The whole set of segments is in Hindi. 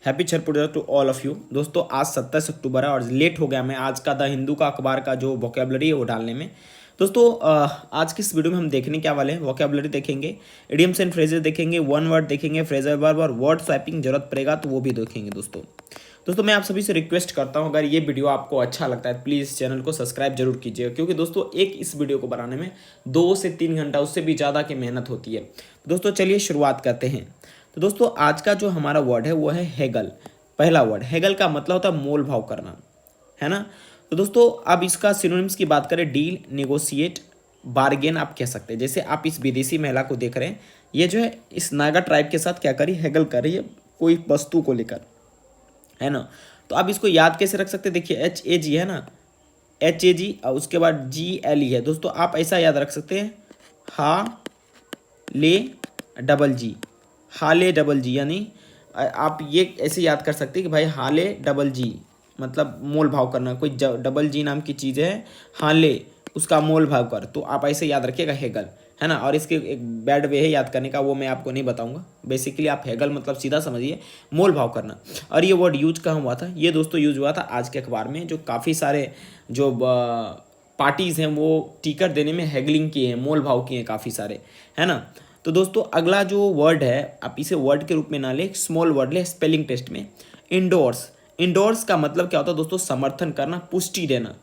Happy Chhath Puja to all of you. दोस्तों आज 27 अक्टूबर है और लेट हो गया मैं आज का द हिंदू का अखबार का जो वोकेबलरी है वो डालने में। दोस्तों आज की इस वीडियो में हम देखने क्या वाले हैं, वोकेबलरी देखेंगे, इडियम्स एंड फ्रेजेस देखेंगे, वन वर्ड देखेंगे, फ्रेजल वर्ब और वर्ड स्वैपिंग जरूरत पड़ेगा तो वो भी देखेंगे। दोस्तों मैं आप सभी से रिक्वेस्ट करता हूं, अगर ये वीडियो आपको अच्छा लगता है प्लीज़ चैनल को सब्सक्राइब जरूर कीजिएगा, क्योंकि दोस्तों एक इस वीडियो को बनाने में 2 से 3 घंटा उससे भी ज़्यादा की मेहनत होती है। दोस्तों चलिए शुरुआत करते हैं। तो दोस्तों आज का जो हमारा वर्ड है वो है हेगल। पहला वर्ड हेगल का मतलब होता है मोल भाव करना, है ना। तो दोस्तों अब इसका सिनोनिम्स की बात करें, डील, नेगोशिएट, बार्गेन आप कह सकते हैं। जैसे आप इस विदेशी महिला को देख रहे हैं, ये जो है इस नागा ट्राइब के साथ क्या करी, हेगल कर रही है कोई वस्तु को लेकर, है ना। तो आप इसको याद कैसे रख सकते हैं, देखिए HAG है ना, HAG और उसके बाद GLE है। दोस्तों आप ऐसा याद रख सकते हैं, हा ले डबल जी, हाले डबल जी, यानी आप ये ऐसे याद कर सकते हैं कि भाई हाले डबल जी मतलब मोल भाव करना, कोई डबल जी नाम की चीज़ है, हाले उसका मोल भाव कर, तो आप ऐसे याद रखिएगा हेगल, है ना। और इसके एक बैड वे है याद करने का, वो मैं आपको नहीं बताऊंगा। बेसिकली आप हेगल मतलब सीधा समझिए मोल भाव करना। और ये वर्ड यूज कहाँ हुआ था, ये दोस्तों यूज हुआ था आज के अखबार में, जो काफ़ी सारे जो पार्टीज़ हैं वो टिकट देने में हेगलिंग किए हैं, मोल भाव किए हैं काफ़ी सारे, है ना। तो दोस्तों अगला जो वर्ड है, आप इसे वर्ड के रूप में ना ले, स्मॉल वर्ड ले स्पेलिंग टेस्ट में, इंडोर्स। इंडोर्स का मतलब क्या होता है दोस्तों, समर्थन करना, पुष्टि देना,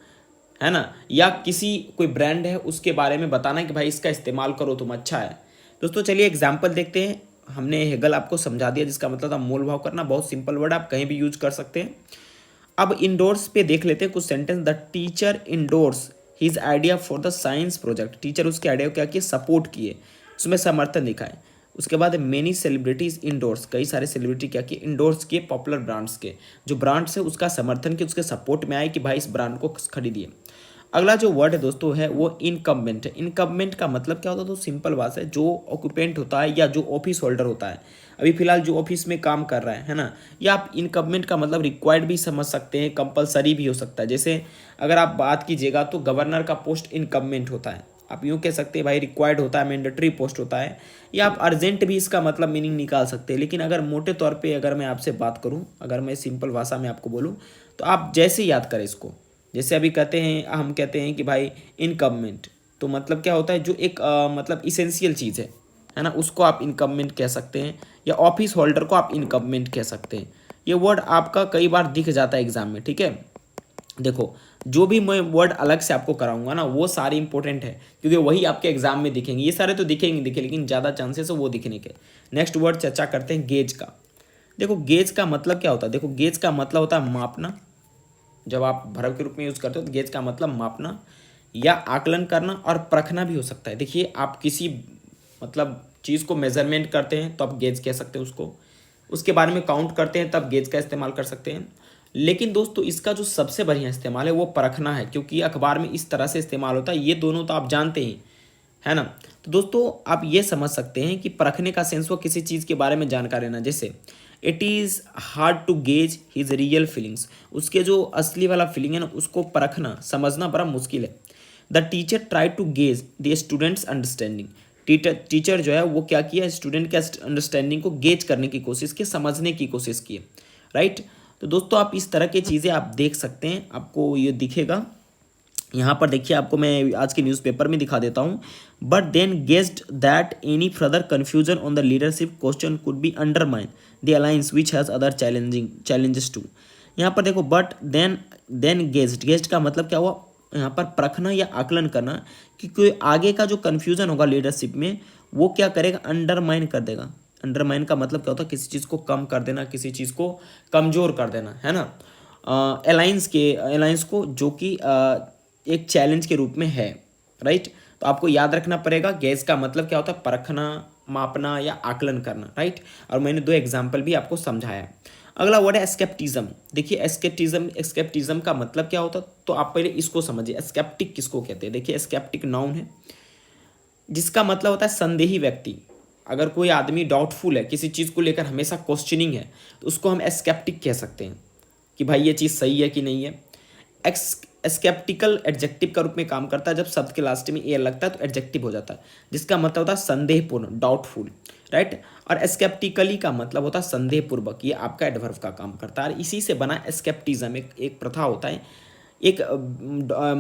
है ना, या किसी कोई ब्रांड है उसके बारे में बताना कि भाई इसका इस्तेमाल करो तुम, अच्छा है। दोस्तों चलिए एग्जाम्पल देखते हैं। हमने हेगल आपको समझा दिया जिसका मतलब था मोल भाव करना, बहुत सिंपल वर्ड, आप कहीं भी यूज कर सकते हैं। अब इंडोर्स पे देख लेते हैं कुछ sentence. The teacher endorse his idea for the science project. Teacher उसके आइडिया को क्या किए, सपोर्ट किए, उसमें समर्थन दिखाए। उसके बाद मेनी सेलिब्रिटीज इंडोर्स, कई सारे सेलिब्रिटी क्या किए, इंडोर्स किए पॉपुलर ब्रांड्स के, जो ब्रांड्स है उसका समर्थन किया, उसके सपोर्ट में आए कि भाई इस ब्रांड को खरीदिए। अगला जो वर्ड है दोस्तों है वो इनकम्बेंट है। इनकम्बेंट का मतलब क्या होता है, तो सिंपल बात है, जो ऑक्यूपेंट होता है या जो ऑफिस होल्डर होता है, अभी फिलहाल जो ऑफिस में काम कर रहा है ना, या आप इनकम्बेंट का मतलब रिक्वायर्ड भी समझ सकते हैं, कंपलसरी भी हो सकता है। जैसे अगर आप बात कीजिएगा तो गवर्नर का पोस्ट इनकम्बेंट होता है, आप यूँ कह सकते हैं भाई रिक्वायर्ड होता है, मैंडेटरी पोस्ट होता है, या आप अर्जेंट भी इसका मतलब मीनिंग निकाल सकते हैं। लेकिन अगर मोटे तौर पे अगर मैं आपसे बात करूं, अगर मैं सिंपल भाषा में आपको बोलूं, तो आप जैसे याद करें इसको, जैसे अभी कहते हैं, हम कहते हैं कि भाई इनकम्बेंट, तो मतलब क्या होता है, जो एक मतलब इसेंशियल चीज़ है ना, उसको आप इनकम्बेंट कह सकते हैं, या ऑफिस होल्डर को आप इनकम्बेंट कह सकते हैं। ये वर्ड आपका कई बार दिख जाता है एग्जाम में, ठीक है। देखो जो भी मैं वर्ड अलग से आपको कराऊंगा ना वो सारे इंपॉर्टेंट है, क्योंकि वही आपके एग्जाम में दिखेंगे। ये सारे तो दिखेंगे लेकिन ज़्यादा चांसेस है वो दिखने के। नेक्स्ट वर्ड चर्चा करते हैं गेज का। देखो गेज का मतलब क्या होता है, देखो गेज का मतलब होता है मापना। जब आप भरव के रूप में यूज़ करते हो तो गेज का मतलब मापना या आकलन करना, और परखना भी हो सकता है। देखिए आप किसी मतलब चीज़ को मेजरमेंट करते हैं तो आप गेज कह सकते हैं उसको, उसके बारे में काउंट करते हैं तब गेज का इस्तेमाल कर सकते हैं। लेकिन दोस्तों इसका जो सबसे बढ़िया इस्तेमाल है वो परखना है, क्योंकि अखबार में इस तरह से इस्तेमाल होता है। ये दोनों तो आप जानते ही, है ना। तो दोस्तों आप ये समझ सकते हैं कि परखने का सेंस वो किसी चीज़ के बारे में जानकारी लेना। जैसे it is hard to gauge his real feelings, उसके जो असली वाला फीलिंग है ना उसको परखना, समझना बड़ा मुश्किल है। The teacher try to gauge the students understanding. Teacher जो है वो क्या किया, स्टूडेंट के अंडरस्टैंडिंग को गेज करने की कोशिश की, समझने की कोशिश की, राइट। तो दोस्तों आप इस तरह की चीज़ें आप देख सकते हैं, आपको ये दिखेगा यहाँ पर। देखिए आपको मैं आज के न्यूज़पेपर में दिखा देता हूँ। But then guessed that any further confusion on the leadership question could be undermine the alliance which has other challenges too. यहाँ पर देखो बट देन गेस्ट का मतलब क्या हुआ, यहाँ पर परखना या आकलन करना कि कोई आगे का जो कन्फ्यूजन होगा लीडरशिप में वो क्या करेगा, अंडरमाइन कर देगा। अंडरमाइन का मतलब क्या होता है, किसी चीज़ को कम कर देना, किसी चीज़ को कमज़ोर कर देना, है ना। अलायंस को जो कि एक चैलेंज के रूप में है, राइट। तो आपको याद रखना पड़ेगा गेज का मतलब क्या होता है, परखना, मापना या आकलन करना, राइट। और मैंने 2 एग्जाम्पल भी आपको समझाया। अगला वर्ड है एस्केप्टिज्म। देखिए एस्केप्टिज्म का मतलब क्या होता है, तो आप पहले इसको समझिए। एस्केप्टिक किसको कहते हैं, देखिए एस्केप्टिक नाउन है जिसका मतलब होता है संदेही व्यक्ति। अगर कोई आदमी डाउटफुल है, किसी चीज़ को लेकर हमेशा क्वेश्चनिंग है, तो उसको हम एस्केप्टिक कह सकते हैं कि भाई ये चीज़ सही है कि नहीं है। स्केप्टिकल एडजेक्टिव का रूप में काम करता है। जब शब्द के लास्ट में एयर लगता है तो एडजेक्टिव हो जाता है, जिसका मतलब होता है संदेहपूर्ण, डाउटफुल, राइट। और स्केप्टिकली का मतलब होता है संदेहपूर्वक, ये आपका एडवर्ब का काम करता है। इसी से बना स्केप्टिज्म, एक प्रथा होता है, एक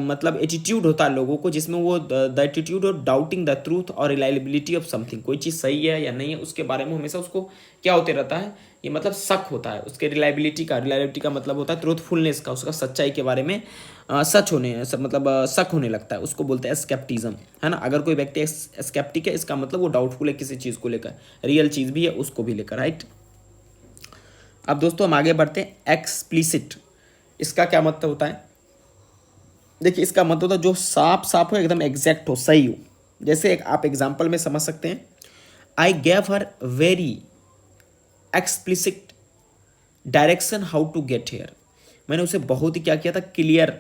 मतलब एटीट्यूड होता है लोगों को, जिसमें वो the attitude of doubting the truth और रिलायबिलिटी ऑफ समथिंग, कोई चीज़ सही है या नहीं है उसके बारे में हमेशा उसको क्या होते रहता है, ये मतलब शक होता है उसके रिलायबिलिटी का मतलब होता है ट्रूथफुलनेस का, उसका सच्चाई के बारे में मतलब शक होने लगता है, उसको बोलते हैं स्केप्टिज्म, है ना। अगर कोई व्यक्ति स्केप्टिक है, इसका मतलब वो डाउटफुल है किसी चीज़ को लेकर, रियल चीज़ भी है उसको भी लेकर, राइट। अब दोस्तों हम आगे बढ़ते हैं। एक्सप्लिसिट, इसका क्या मतलब होता है? देखिए इसका मतलब होता है जो साफ साफ हो, एकदम एग्जैक्ट हो, सही हो। जैसे एक आप एग्जाम्पल में समझ सकते हैं, I gave her very explicit direction how to get here. मैंने उसे बहुत ही क्या किया था, क्लियर,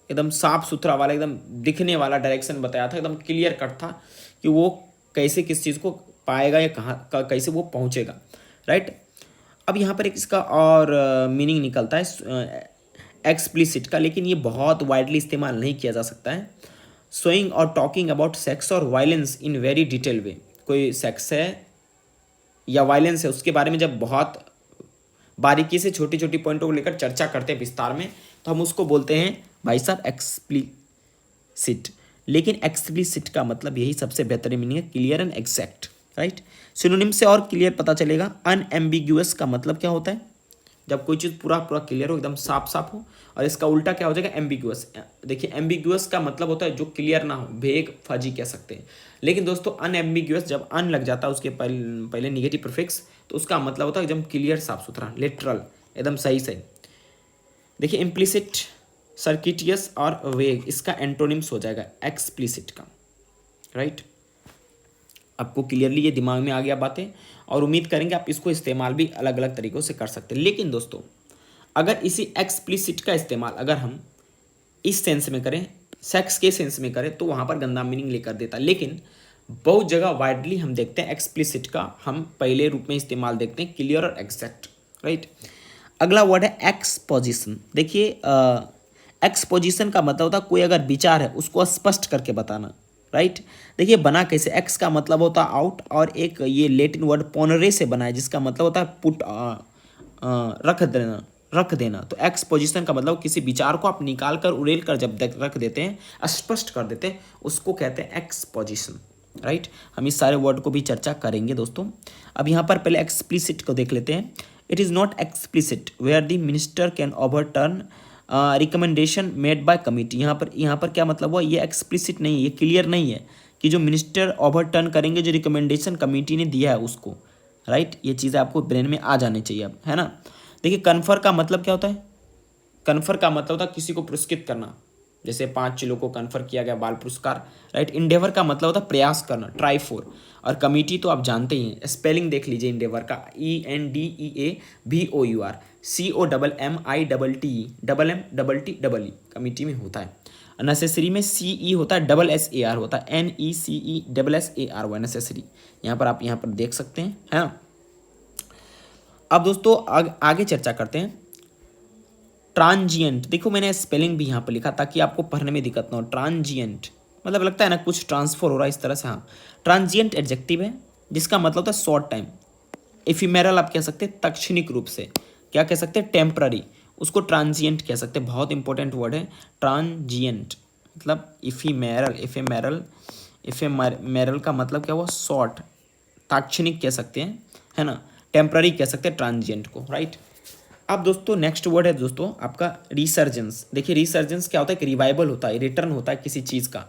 एकदम साफ सुथरा वाला, एकदम दिखने वाला डायरेक्शन बताया था, एकदम क्लियर कट था कि वो कैसे किस चीज़ को पाएगा या कहाँ कैसे वो पहुँचेगा, राइट। अब यहाँ पर एक इसका और मीनिंग निकलता है एक्सप्लिसिट का, लेकिन ये बहुत वाइडली इस्तेमाल नहीं किया जा सकता है। शोइंग और टॉकिंग अबाउट सेक्स और वायलेंस इन वेरी डिटेल वे, कोई सेक्स है या वायलेंस है उसके बारे में जब बहुत बारीकी से छोटी छोटी पॉइंटों को लेकर चर्चा करते हैं विस्तार में, तो हम उसको बोलते हैं भाई साहब एक्सप्लिसिट। लेकिन एक्सप्लिसिट का मतलब यही सबसे बेहतरीन मीनिंग है, clear and exact, right. Synonym से और क्लियर पता चलेगा। अनएम्बिग्यूअस का मतलब क्या होता है? जब कोई चीज़ पूरा पूरा क्लियर हो, एकदम साफ साफ हो। और इसका उल्टा क्या हो जाएगा? एम्बिग्यूअस। देखिए एम्बिग्यूअस का मतलब होता है जो क्लियर ना हो, भेग, फजी कह सकते हैं। लेकिन दोस्तों अनएम्बिग्यूअस, जब अन लग जाता है उसके पहले निगेटिव प्रीफिक्स, तो उसका मतलब होता है एकदम क्लियर, साफ सुथरा, लिटरल, एकदम सही सही। देखिए इम्प्लिसिट, सर्किटियस और वेग, इसका एंटोनिम्स हो जाएगा एक्सप्लिसिट का, राइट। आपको क्लियरली ये दिमाग में आ गया बातें, और उम्मीद करेंगे आप इसको इस्तेमाल भी अलग अलग तरीक़ों से कर सकते हैं। लेकिन दोस्तों अगर इसी एक्सप्लिसिट का इस्तेमाल अगर हम इस सेंस में करें, सेक्स के सेंस में करें, तो वहाँ पर गंदा मीनिंग लेकर देता है। लेकिन बहुत जगह वाइडली हम देखते हैं एक्सप्लिसिट का हम पहले रूप में इस्तेमाल देखते हैं, क्लियर और एग्जैक्ट, राइट। अगला वर्ड है एक्सपोजिशन। देखिए एक्सपोजिशन का मतलब होता है कोई अगर विचार है उसको स्पष्ट करके बताना, राइट। देखिए बना कैसे, एक्स का मतलब होता है आउट, और एक ये लेटिन वर्ड पोनरे से बना है जिसका मतलब होता है पुट, रख देना। तो एक्सपोजिशन का मतलब किसी विचार को आप निकाल कर उड़ेल कर जब रख देते हैं, स्पष्ट कर देते हैं, उसको कहते हैं एक्सपोजिशन, राइट। हम इस सारे वर्ड को भी चर्चा करेंगे दोस्तों। अब यहाँ पर पहले एक्सप्लिसिट को देख लेते हैं। It is not explicit where the minister can overturn recommendation made by committee. यहाँ पर क्या मतलब हुआ? ये एक्सप्लिसिट नहीं है, ये क्लियर नहीं है कि जो मिनिस्टर ओवरटर्न करेंगे जो रिकमेंडेशन कमिटी ने दिया है उसको, राइट। ये चीज़ें आपको ब्रेन में आ जानी चाहिए अब, है ना। देखिए कन्फर का मतलब क्या होता है? कन्फर का मतलब होता है किसी को पुरस्कृत करना, जैसे 5 जिलों को कन्फर किया गया बाल पुरस्कार, राइट। इंडेवर का मतलब होता है प्रयास करना, ट्राई फॉर। और कमिटी तो आप जानते ही हैं, स्पेलिंग देख लीजिए इंडेवर का, ENDEAVOUR, COMMITTEMMTE कमिटी में होता है। नेसेसरी में CE होता है, SSAR होता है, NECESSARY नेसेसरी। यहाँ पर देख सकते हैं, है ना। अब दोस्तों आगे चर्चा करते हैं। ट्रांजिएंट, देखो मैंने स्पेलिंग भी यहाँ पर लिखा ताकि आपको पढ़ने में दिक्कत ना हो। ट्रांजिएंट मतलब लगता है ना कुछ ट्रांसफर हो रहा है इस तरह से, हाँ। ट्रांजिएंट एडजेक्टिव है जिसका मतलब होता है शॉर्ट टाइम। इफिमेरल आप कह सकते हैं तत्क्षणिक रूप से, क्या कह सकते हैं? टेम्पररी, उसको ट्रांजिएंट कह सकते हैं। बहुत इंपॉर्टेंट वर्ड है ट्रांजिएंट, मतलब इफेमेरल का मतलब क्या हुआ? शॉर्ट, तात्क्षणिक कह सकते हैं, है ना। टेम्पररी कह सकते हैं ट्रांजिएंट को, राइट। अब दोस्तों नेक्स्ट वर्ड है दोस्तों आपका रिसर्जेंस। देखिए रिसर्जेंस क्या होता है? कि रिवाइवल होता है, रिटर्न होता है किसी चीज़ का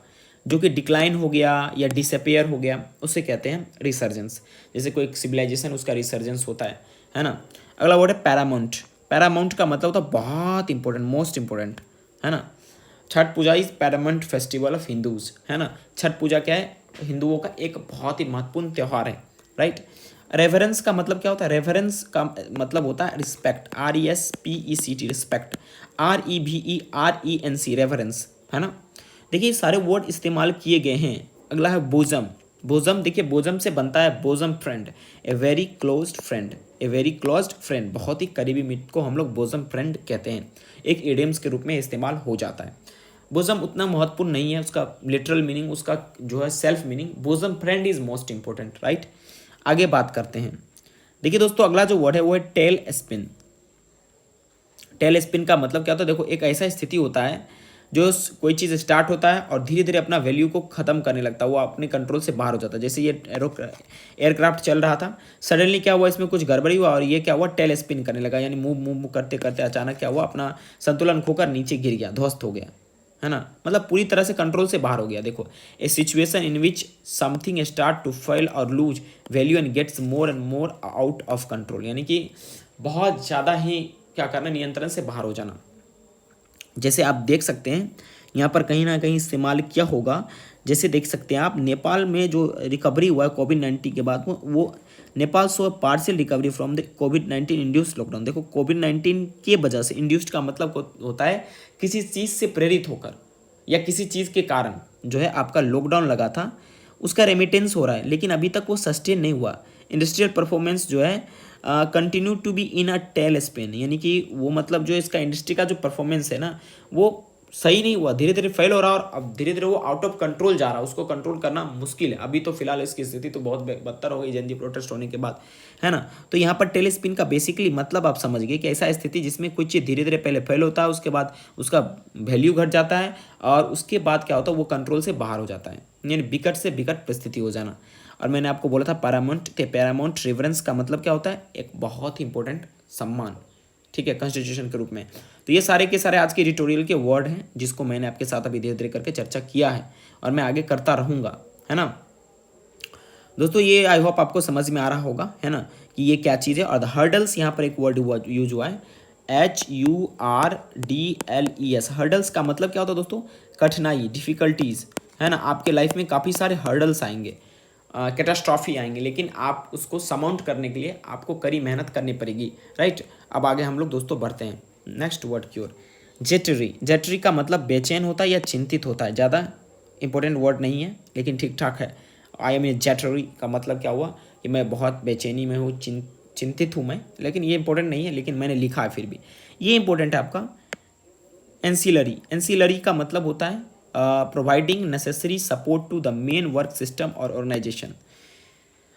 जो कि डिक्लाइन हो गया या डिसअपेयर हो गया, उसे कहते हैं रिसर्जेंस। जैसे कोई सिविलाइजेशन, उसका रिसर्जेंस होता है ना। अगला वर्ड है पैरामाउंट। पैरामाउंट का मतलब होता है बहुत इंपॉर्टेंट, मोस्ट इंपॉर्टेंट, है ना। Chhath Puja is paramount festival of Hindus, है ना। छठ पूजा क्या है? हिंदुओं का एक बहुत ही महत्वपूर्ण त्यौहार है, राइट। रेफरेंस का मतलब क्या होता है? रेफरेंस का मतलब होता है respect, RESPECT, respect, REVERENC, reference, है ना। देखिए सारे वर्ड इस्तेमाल किए गए हैं। अगला है बोजम। बोजम, देखिए बोजम से बनता है bosom friend, a very closed friend, a very closed friend, बहुत ही करीबी मित्र को हम लोग बोजम फ्रेंड कहते हैं। एक इडियम्स के रूप में इस्तेमाल हो जाता है। बोजम उतना महत्वपूर्ण नहीं है, उसका लिटरल मीनिंग, उसका जो है self meaning, bosom friend is most important, right. आगे बात करते हैं। देखिए दोस्तों, अगला जो वर्ड है वो है टेल स्पिन। टेल स्पिन का मतलब क्या होता है? देखो, एक ऐसा स्थिति होता है जो कोई चीज़ स्टार्ट होता है और धीरे धीरे अपना वैल्यू को ख़त्म करने लगता है, वो अपने कंट्रोल से बाहर हो जाता है। जैसे ये एयरक्राफ्ट चल रहा था, सडनली क्या हुआ, इसमें कुछ गड़बड़ी हुआ और ये क्या हुआ, टेल स्पिन करने लगा, यानी मूव मूव करते करते अचानक क्या हुआ, अपना संतुलन खोकर नीचे गिर गया, ध्वस्त हो गया, है ना। मतलब पूरी तरह से कंट्रोल से बाहर हो गया। देखो, a situation in which something start to fail और lose value and gets more and more out of control, यानी कि बहुत ज़्यादा ही क्या करना, नियंत्रण से बाहर हो जाना। जैसे आप देख सकते हैं यहाँ पर कहीं ना कहीं इस्तेमाल क्या होगा, जैसे देख सकते हैं आप, नेपाल में जो रिकवरी हुआ है कोविड-19 के बाद, वो Nepal saw partial recovery from the कोविड-19 इंड्यूस्ड लॉकडाउन। देखो, कोविड-19 के वजह से, इंड्यूस्ड का मतलब होता है किसी चीज़ से प्रेरित होकर या किसी चीज़ के कारण जो है आपका लॉकडाउन लगा था, उसका रेमिटेंस हो रहा है, लेकिन अभी तक वो सस्टेन नहीं हुआ। इंडस्ट्रियल परफॉर्मेंस जो है continue to be in a tailspin, यानी कि वो मतलब जो इसका इंडस्ट्री का जो परफॉर्मेंस है ना, वो सही नहीं हुआ, धीरे धीरे फेल हो रहा है और अब धीरे धीरे वो आउट ऑफ कंट्रोल जा रहा है, उसको कंट्रोल करना मुश्किल है। अभी तो फिलहाल इसकी स्थिति तो बहुत बदतर हो गई जनजी प्रोटेस्ट होने के बाद, है ना। तो यहाँ पर टेल स्पिन का बेसिकली मतलब आप समझ गए कि ऐसा स्थिति जिसमें कुछ चीज़ धीरे धीरे पहले फेल होता है, उसके बाद उसका वैल्यू घट जाता है और उसके बाद क्या होता है, वो कंट्रोल से बाहर हो जाता है, यानी विकट से विकट परिस्थिति हो जाना। और मैंने आपको बोला था पैरामाउंट रिवरेंस का मतलब क्या होता है, एक बहुत ही इंपॉर्टेंट सम्मान, ठीक है, कॉन्स्टिट्यूशन के रूप में। तो ये सारे के सारे आज के एडिटोरियल के वर्ड हैं जिसको मैंने आपके साथ अभी धीरे धीरे करके चर्चा किया है और मैं आगे करता रहूँगा, है ना दोस्तों। ये आई होप आपको समझ में आ रहा होगा, है ना, कि ये क्या चीज़ है। और द हर्डल्स, यहाँ पर एक वर्ड यूज हुआ है, HURDLES। हर्डल्स का मतलब क्या होता है दोस्तों, कठिनाई, डिफिकल्टीज, है ना। आपके लाइफ में काफ़ी सारे हर्डल्स आएंगे, कैटास्ट्रॉफी आएंगे, लेकिन आप उसको समाउंट करने के लिए आपको कड़ी मेहनत करनी पड़ेगी, राइट। अब आगे हम लोग दोस्तों बढ़ते हैं। नेक्स्ट वर्ड की ओर, जेटरी। जेटरी का मतलब बेचैन होता है या चिंतित होता है, ज़्यादा इंपॉर्टेंट वर्ड नहीं है लेकिन ठीक ठाक है। आई एम ए जेटरी का मतलब क्या हुआ कि मैं बहुत बेचैनी में हूँ, चिंतित हूँ मैं, लेकिन ये इंपॉर्टेंट नहीं है, लेकिन मैंने लिखा है फिर भी। ये इंपॉर्टेंट है आपका एंसिलरी। एंसिलरी का मतलब होता है providing necessary support to the main work system और ऑर्गेनाइजेशन।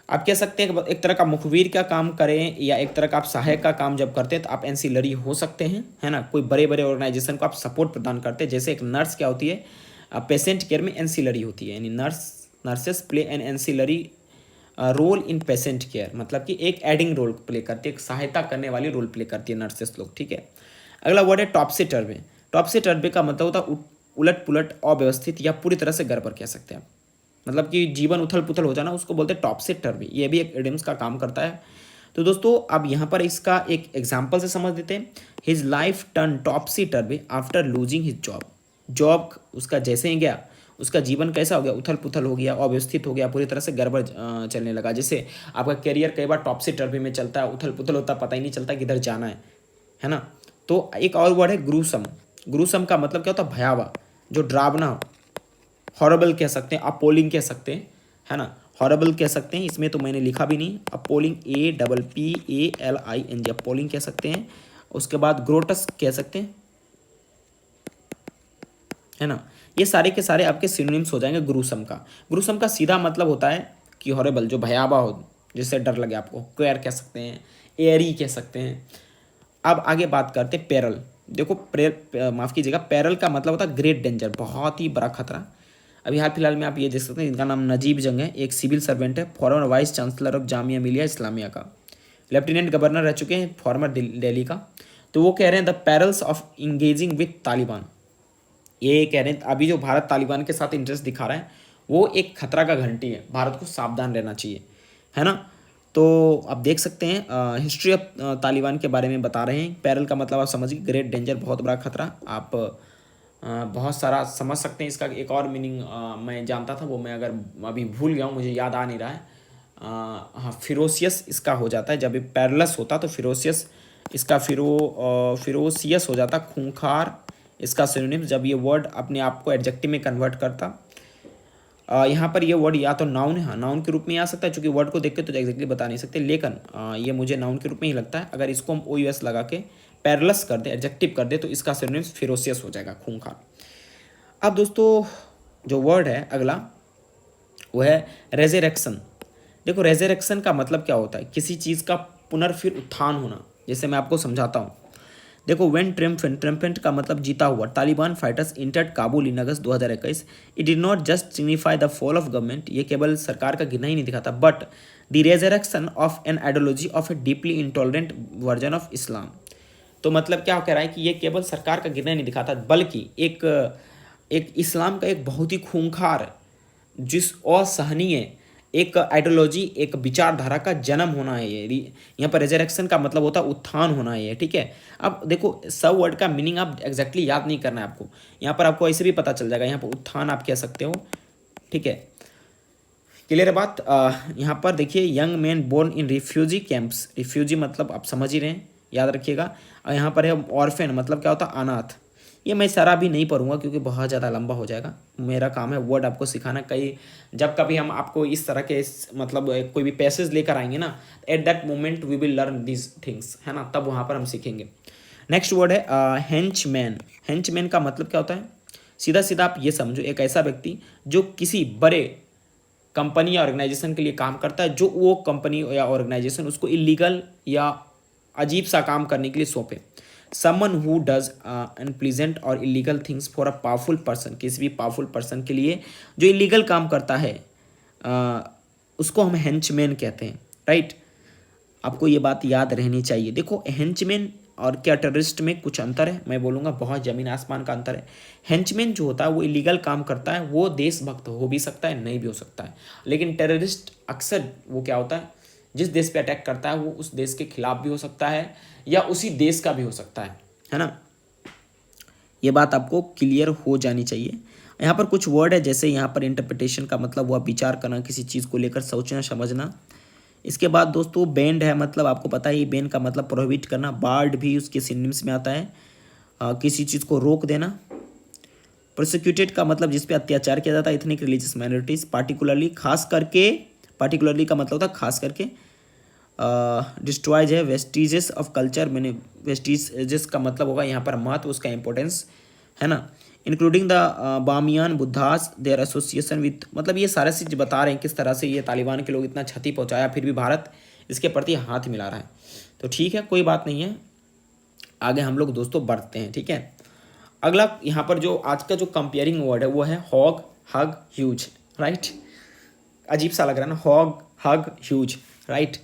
आप कह सकते हैं कि एक तरह का मुखबिर का काम करें या एक तरह का आप सहायक का काम जब करते हैं तो आप एंसिलरी हो सकते हैं, है ना। कोई बड़े बड़े ऑर्गेनाइजेशन को आप सपोर्ट प्रदान करते हैं, जैसे एक नर्स क्या होती है, पेशेंट केयर में एंसिलरी होती है, यानी nurses play an ancillary role in patient care, मतलब कि एक एडिंग रोल प्ले करती है, एक सहायता करने वाली रोल प्ले करती है नर्सेस लोग, ठीक है। अगला वर्ड है टॉपसी टर्बे। टॉपसी टर्बे का मतलब होता है उलट पुलट, अव्यवस्थित या पूरी तरह से गड़बड़ कह सकते हैं, मतलब कि जीवन उथल पुथल हो जाना, उसको बोलते हैं टॉपसी टर्बे। ये भी एक इडियम्स का काम करता है। तो दोस्तों अब यहाँ पर इसका एक एग्जाम्पल से समझ देते हैं। His life turn topsy turvy after losing his job. Job उसका जैसे ही गया, उसका जीवन कैसा हो गया, उथल पुथल हो गया, अव्यवस्थित हो गया, पूरी तरह से गड़बड़ चलने लगा। जैसे आपका करियर कई बार टॉपसी टर्बे में चलता है, उथल पुथल होता है, पता ही नहीं चलता किधर जाना है ना। तो एक और वर्ड है ग्रूसम। ग्रूसम का मतलब क्या होता है, भयावह, जो डरावना हो, हॉरेबल कह सकते हैं, अपोलिंग कह सकते हैं, है ना, हॉरेबल कह सकते हैं। इसमें तो मैंने लिखा भी नहीं, अपोलिंग, APPALING, अपोलिंग कह सकते हैं। उसके बाद ग्रोटस कह सकते हैं, है ना। ये सारे के सारे आपके सिनोनिम्स हो जाएंगे ग्रूसम का। ग्रूसम का सीधा मतलब होता है कि हॉरेबल, जो भयावह हो, जिससे डर लगे आपको, क्वेयर कह सकते हैं, एयरी कह सकते हैं। अब आगे बात करते हैं पेरल। देखो माफ़ कीजिएगा, पेरल का मतलब होता है ग्रेट डेंजर, बहुत ही बड़ा खतरा। अभी हाल फिलहाल में आप ये देख सकते हैं, इनका नाम नजीब जंग है, एक सिविल सर्वेंट है, farmer vice chancellor of Jamia Millia Islamia का, लेफ्टिनेंट गवर्नर रह चुके हैं फॉर्मर दिल्ली का। तो वो कह रहे हैं the perils of engaging with Taliban. ये कह रहे हैं अभी जो भारत तालिबान के साथ इंटरेस्ट दिखा रहा है वो एक खतरा का घंटी है, भारत को सावधान रहना चाहिए, है ना। तो आप देख सकते हैं हिस्ट्री ऑफ तालिबान के बारे में बता रहे हैं। पैरल का मतलब आप समझिए ग्रेट डेंजर, बहुत बड़ा खतरा। आप बहुत सारा समझ सकते हैं। इसका एक और मीनिंग मैं जानता था, वो मैं अगर अभी भूल गया हूँ, मुझे याद आ नहीं रहा है। हाँ, फिरोसियस इसका हो जाता है, जब ये पैरलस होता तो फिरोसियस इसका फिरोसियस हो जाता, खूंखार इसका सिनोनिम, जब ये वर्ड अपने आप को एडजेक्टिव में कन्वर्ट करता। यहाँ पर ये वर्ड या तो नाउन है, हाँ नाउन के रूप में आ सकता है, चूँकि वर्ड को देख के तो एग्जैक्टली बता नहीं सकते, लेकिन ये मुझे नाउन के रूप में ही लगता है। अगर इसको हम OUS लगा के पैरलस कर दे, एडजेक्टिव कर दे, तो इसका सिनोनिम फिरोसियस हो जाएगा, खूंखार। अब दोस्तों जो वर्ड है अगला वो है रेजरेक्शन। देखो रेजरेक्शन का मतलब क्या होता है, किसी चीज़ का पुनर्फिर उत्थान होना। जैसे मैं आपको समझाता हूँ। देखो वेन ट्रिम्फेंट, ट्रिम्फेंट का मतलब जीता हुआ, Taliban fighters entered Kabul in August 2021, it did not just signify the fall of government, ये केवल सरकार का गिरना ही नहीं दिखाता, but the resurrection of an ideology of A deeply intolerant version of Islam. तो मतलब क्या कह रहा है कि ये केवल सरकार का गिरना नहीं दिखाता, बल्कि एक एक इस्लाम का एक बहुत ही खूंखार, जिस असहनीय एक आइडियोलॉजी, एक विचारधारा का जन्म होना है ये। यहाँ पर रेजरेक्शन का मतलब होता है उत्थान होना है ये, ठीक है। अब देखो सब वर्ड का मीनिंग आप एग्जैक्टली याद नहीं करना है आपको, यहाँ पर आपको ऐसे भी पता चल जाएगा। यहाँ पर उत्थान आप कह सकते हो, ठीक है। क्लियर है बात। यहाँ पर देखिए young man born in refugee camps, refugee मतलब आप समझ ही रहे हैं, याद रखिएगा। और यहाँ पर है ऑर्फेन, मतलब क्या होता है अनाथ। ये मैं सारा भी नहीं पढ़ूंगा क्योंकि बहुत ज़्यादा लंबा हो जाएगा। मेरा काम है वर्ड आपको सिखाना। कई जब कभी हम आपको इस तरह के मतलब कोई भी पैसेज लेकर आएंगे ना, at that moment we will learn this things, है ना, तब वहाँ पर हम सीखेंगे। नेक्स्ट वर्ड है हेंचमैन। हेंचमैन का मतलब क्या होता है, सीधा सीधा आप ये समझो, एक ऐसा व्यक्ति जो किसी बड़े कंपनी या ऑर्गेनाइजेशन के लिए काम करता है, जो वो कंपनी या ऑर्गेनाइजेशन उसको इलीगल या अजीब सा काम करने के लिए सौंपे। समन हु डज अनप्लीजेंट और illegal things for a powerful person, किसी भी पावरफुल पर्सन के लिए जो इलीगल काम करता है, उसको हम हेंचमैन कहते हैं, राइट। आपको ये बात याद रहनी चाहिए। देखो हेंचमैन और क्या टेररिस्ट में कुछ अंतर है, मैं बोलूँगा बहुत ज़मीन आसमान का अंतर है। हेंचमैन जो होता है वो इलीगल काम करता है, वो देशभक्त हो भी सकता है, नहीं भी हो सकता है। लेकिन टेररिस्ट अक्सर वो क्या होता है, जिस देश पे अटैक करता है वो उस देश के खिलाफ भी हो सकता है या उसी देश का भी हो सकता है ना। ये बात आपको क्लियर हो जानी चाहिए। यहाँ पर कुछ वर्ड है, जैसे यहाँ पर इंटरप्रिटेशन का मतलब हुआ विचार करना, किसी चीज़ को लेकर सोचना समझना। इसके बाद दोस्तों बैंड है, मतलब आपको पता है बैंड का मतलब प्रोहिबिट करना। बार्ड भी उसके सिनोनिम्स में आता है, किसी चीज़ को रोक देना। प्रोसिक्यूटेड का मतलब जिस पे अत्याचार किया जाता है, इथनिक रिलीजियस माइनॉरिटीज, पार्टिकुलरली खास करके, पार्टिकुलरली का मतलब होता है खास करके। डिस्ट्रॉयज है वेस्टिजेस ऑफ कल्चर, मैंने वेस्टिजेस का मतलब होगा यहाँ पर महत्व, उसका इंपॉर्टेंस, है ना। Including the Bamiyan Buddhas their association with, मतलब ये सारे चीज़ बता रहे हैं किस तरह से ये तालिबान के लोग इतना क्षति पहुँचाया, फिर भी भारत इसके प्रति हाथ मिला रहा है। तो ठीक है, कोई बात नहीं है, आगे हम लोग दोस्तों बढ़ते हैं, ठीक है। अगला यहाँ पर जो आज का जो कंपेयरिंग वर्ड है वो है हॉग, हग, ह्यूज, राइट। अजीब सा लग रहा है ना, हॉग, हग, ह्यूज, राइट।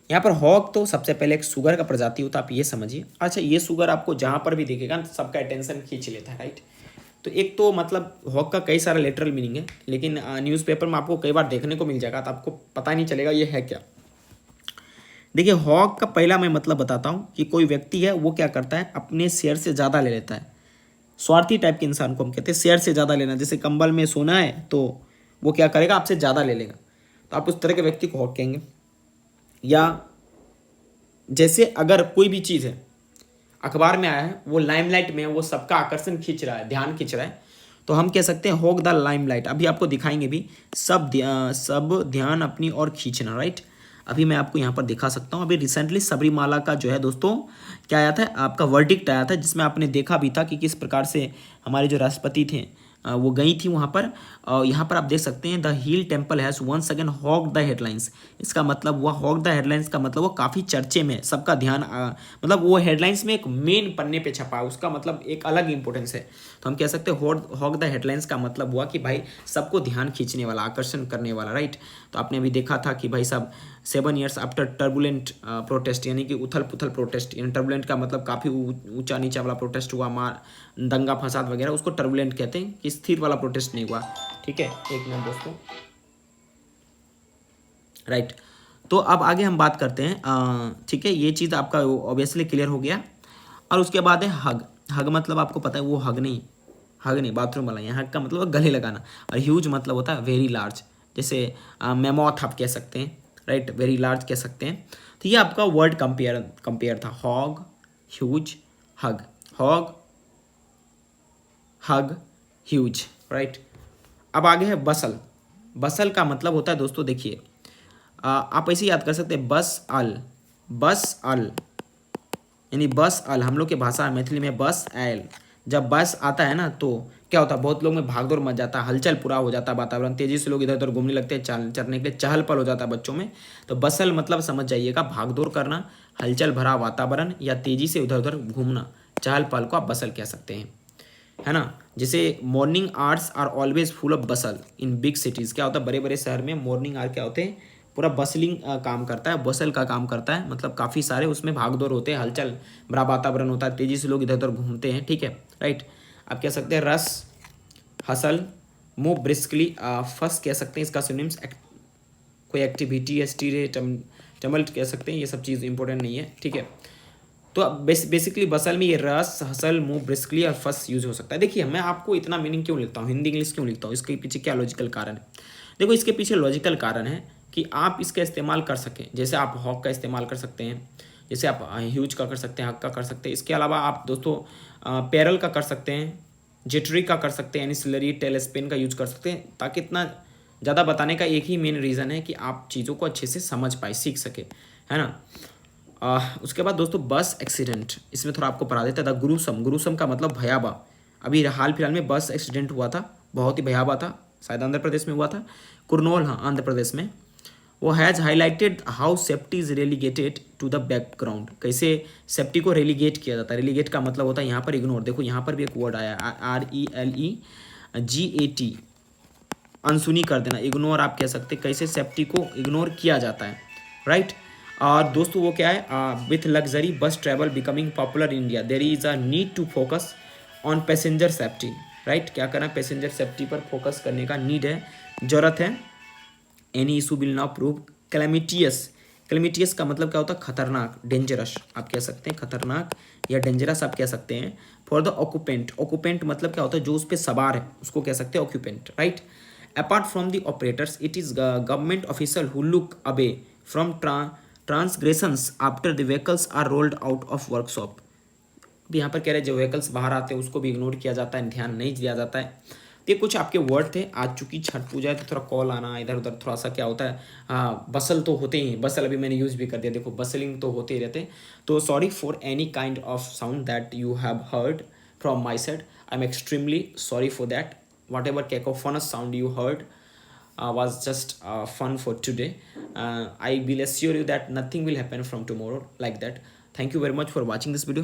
यहाँ पर हॉग तो सबसे पहले एक सुगर का प्रजाति होता है, आप ये समझिए। अच्छा, ये सुगर आपको जहाँ पर भी दिखेगा सबका अटेंशन खींच लेता है, राइट। तो एक तो मतलब हॉग का कई सारा लिटरल मीनिंग है, लेकिन न्यूज़पेपर में आपको कई बार देखने को मिल जाएगा, तो आपको पता नहीं चलेगा ये है क्या। देखिए हॉग का पहला मैं मतलब बताता हूँ कि कोई व्यक्ति है वो क्या करता है, अपने शेयर से ज़्यादा ले लेता है। स्वार्थी टाइप के इंसान को हम कहते हैं शेयर से ज़्यादा लेना। जैसे कंबल में सोना है तो वो क्या करेगा, आपसे ज़्यादा ले लेगा, तो आप उस तरह के व्यक्ति को हॉग कहेंगे। या जैसे अगर कोई भी चीज़ है अखबार में आया है, वो लाइमलाइट में है, वो सबका आकर्षण खींच रहा है, ध्यान खींच रहा है, तो हम कह सकते हैं हॉग द लाइमलाइट। अभी आपको दिखाएंगे भी, सब ध्यान अपनी ओर खींचना, राइट। अभी मैं आपको यहाँ पर दिखा सकता हूँ। अभी रिसेंटली सबरीमाला का जो है दोस्तों क्या आया था, आपका वर्डिक्ट आया था, जिसमें आपने देखा भी था कि किस प्रकार से हमारे जो राष्ट्रपति थे वो गई थी वहाँ पर। यहाँ पर आप देख सकते हैं the hill temple has once again hog the headlines. इसका मतलब हुआ हॉग द हेडलाइंस का मतलब वो काफ़ी चर्चे में, सबका ध्यान मतलब वो हेडलाइंस में एक मेन पन्ने पे छपा है, उसका मतलब एक अलग इंपॉर्टेंस है। तो हम कह सकते हैं हॉग द हेडलाइंस का मतलब हुआ कि भाई सबको ध्यान खींचने वाला, आकर्षण करने वाला, राइट। तो आपने अभी देखा था कि भाई साहब 7 ईयर्स आफ्टर टर्बुलेंट प्रोटेस्ट, यानी कि उथल पुथल प्रोटेस्ट, यानी टर्बुलेंट का मतलब काफ़ी ऊंचा नीचा वाला प्रोटेस्ट हुआ, मार दंगा फसाद वगैरह, उसको टर्बुलेंट कहते हैं, कि स्थिर वाला प्रोटेस्ट नहीं हुआ, ठीक है। एक मिनट दोस्तों, राइट। तो अब आगे हम बात करते हैं, ठीक है, ये चीज़ आपका ऑब्वियसली क्लियर हो गया। और उसके बाद है हग। हग मतलब आपको पता है वो हग नहीं बाथरूम वाला, यहाँ हग का मतलब गले लगाना। और ह्यूज मतलब होता है वेरी लार्ज, जैसे मेमोथ आप कह सकते हैं, राइट, वेरी लार्ज कह सकते हैं। तो ये आपका वर्ड कंपेयर था, हॉग, ह्यूज, हग, हॉग, हग, ह्यूज, राइट। अब आगे है बसल। बसल का मतलब होता है दोस्तों, देखिए आप ऐसे याद कर सकते हैं, बस अल, यानी बस अल, हम लोग के भाषा मैथिली में बस एल, जब बस आता है ना तो क्या होता है, बहुत लोग में भागदौड़ मच जाता है, हलचल पूरा हो जाता है, वातावरण तेजी से लोग इधर उधर घूमने लगते हैं, चरने के लिए चहल पहल हो जाता है बच्चों में। तो बसल मतलब समझ जाइएगा भागदौड़ करना, हलचल भरा वातावरण या तेजी से उधर उधर घूमना, चहल पहल को आप बसल कह सकते हैं, है ना। जैसे morning hours are always full of bustle in big cities, क्या होता है बड़े बड़े शहर में मॉर्निंग आवर क्या होते हैं, पूरा बसलिंग काम करता है, बसल का काम करता है, मतलब काफ़ी सारे उसमें भागदौड़ होते हैं, हलचल बड़ा वातावरण होता है, तेज़ी से लोग इधर उधर घूमते हैं, ठीक है, राइट। आप कह सकते हैं रस, हसल, मूव ब्रिस्कली, फर्स्ट कह सकते हैं इसका सिनोनिम्स, कोई एक्टिविटी, स्टीरे, टमल्ट कह सकते हैं, ये सब चीज़ इंपॉर्टेंट नहीं है, ठीक है। तो अब बेसिकली बसल में ये रस, हसल, मूव ब्रिस्कली और फर्स्ट यूज हो सकता है। देखिए मैं आपको इतना मीनिंग क्यों लिखता हूँ, हिंदी इंग्लिश क्यों लिखता हूँ, इसके पीछे क्या लॉजिकल कारण है। देखो इसके पीछे लॉजिकल कारण है कि आप इसका इस्तेमाल कर सकें, जैसे आप हॉक का इस्तेमाल कर सकते हैं, जैसे आप ह्यूज का कर सकते हैं, हक का कर सकते हैं, इसके अलावा आप दोस्तों पैरल का कर सकते हैं, जिटरी का कर सकते हैं, एनिसिलरी टेलस्पेन का यूज कर सकते हैं, ताकि इतना ज़्यादा बताने का एक ही मेन रीज़न है कि आप चीज़ों को अच्छे से समझ पाए, सीख सके, है ना। उसके बाद दोस्तों बस एक्सीडेंट, इसमें थोड़ा आपको पढ़ा देता था। गुरुसम, गुरुसम का मतलब भयावह, अभी हाल फिलहाल में बस एक्सीडेंट हुआ था, बहुत ही भयावह था, शायद आंध्र प्रदेश में हुआ था, कुरनूल, हाँ आंध्र प्रदेश में। वो has highlighted how safety is relegated to the background, कैसे सेफ्टी को रेलीगेट किया जाता है। रेलीगेट का मतलब होता है यहाँ पर इग्नोर, देखो यहाँ पर भी एक वर्ड आया RELEGAT, अनसुनी कर देना, इग्नोर आप कह सकते हैं, कैसे सेफ्टी को इग्नोर किया जाता है, राइट। और दोस्तों वो क्या है, with luxury bus travel becoming popular in India there is a need to focus on passenger safety, right. क्या करना, पैसेंजर सेफ्टी पर फोकस करने का नीड है, ज़रूरत है। Any issue will now prove calamitous, calamitous का मतलब क्या होता है, खतरनाक, डेंजरस आप कह सकते हैं, खतरनाक या डेंजरस आप कह सकते हैं। फॉर द ऑक्यूपेंट, ऑक्यूपेंट मतलब क्या होता है, जो उस पर सवार है उसको कह सकते हैं occupant, right. Apart from the operators it is government official who look away from transgressions after the vehicles are rolled out of workshop. अब यहाँ पर कह रहे हैं जो व्हीकल्स बाहर आते हैं उसको भी इग्नोर किया जाता है, ध्यान नहीं दिया जाता है। तो ये कुछ आपके वर्ड थे। आज चूंकि छठ पूजा है तो थोड़ा कॉल आना इधर उधर थोड़ा सा क्या होता है, हाँ बसल तो होते ही, बसल अभी मैंने यूज़ भी कर दिया, देखो बसलिंग तो होते ही रहते हैं। तो sorry for any kind of sound that you have heard from my side, I am extremely sorry for that. Whatever cacophonous sound you heard was just fun for today. I will assure you that nothing will happen from tomorrow like that. Thank you very much for watching this video.